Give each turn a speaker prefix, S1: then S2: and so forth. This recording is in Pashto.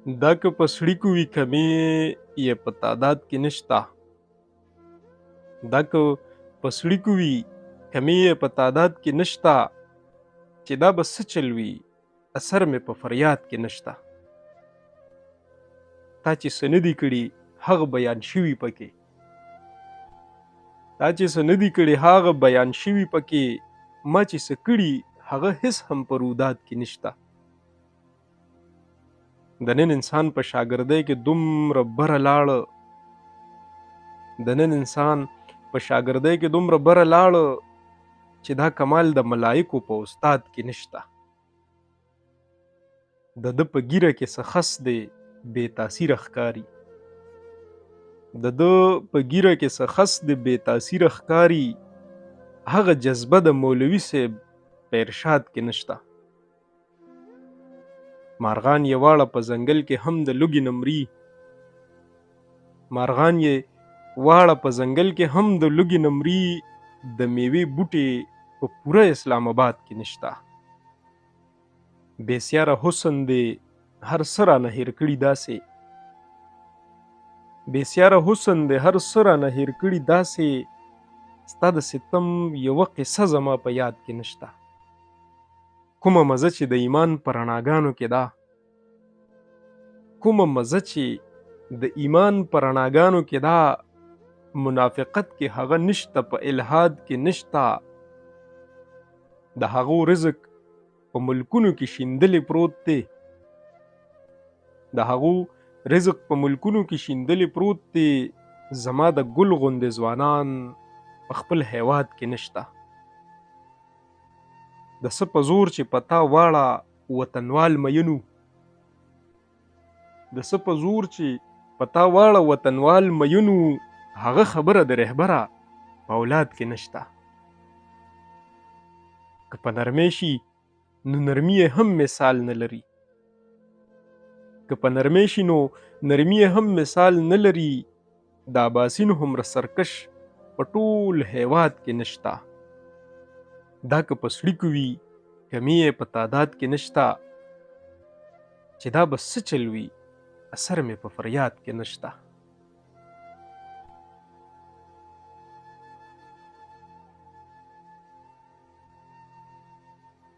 S1: دا که په سړیکو وي کمې یې په تعداد کې نشته. دا که په سړیکو وي کمې یې په تعداد کې نشته. چې دا به څه چل وي اثر مې په فریاد کې نشته. تا چې څه نه دي کړي هغه بیان شوي پکې. تا چې څه نه دي کړي هغه بیان شوي پکې. ما چې څه کړي هغه هیڅ هم په روداد کې نشته. د نن انسان په شاګردۍ کې دومره بره لاړه. د نن انسان په شاګردۍ کې دومره بره لاړه چې دا کمال د ملایکو په استاد کې نشته. د ده په ګیره کې څه خس دی بې تاثیره ښکاري. د ده په ګیره کې څه خس دی بې تاثیره ښکاري. هغه جذبه د مولوي صاحب په ارشاد کې نشته. مارغان یې واړه په ځنګل کې هم د لوږې نه مري. مارغان یې واړه په ځنګل کې هم د لوږې نه مري. د میوې بوټي په پوره اسلام آباد کې نشته. بېسیاره حسن دی هر څه رانه هېر کړي داسې. بېسیاره حسن دی هر څه رانه هېر کړي داسې. ستا د ستم یوه قصه زما په یاد کې نشته. کومه مزه چې د ایمان په رڼاګانو کې ده. کومه مزه چې د ایمان په رڼاګانو کې ده. منافقت کې هغه نشته په الحاد کې نشته. د هغو رزق په ملکونو کې شیندلې پروت دی. د هغو رزق په ملکونو کې شیندلې پروت دی. زما د ګل غوندې ځوانان په خپل هیواد کې نشته. د څه په زور چې پتا واړه وطنوال مینو. د څه په زور چې پتا واړه وطنوال مینو. هغه خبره د رهبره په اولاد کې نشته. که په نرمۍ شي نو نرمي یې هم مثال نه لري. که په نرمۍ شي نو نرمي یې هم مثال نه لري. د اباسین هومره سرکش په ټول هیواد کې نشته. دا که په سړیکو وي کمې یې په تعداد کې نشته. چې دا به څه چل وي اثر مې په فریاد کې نشته.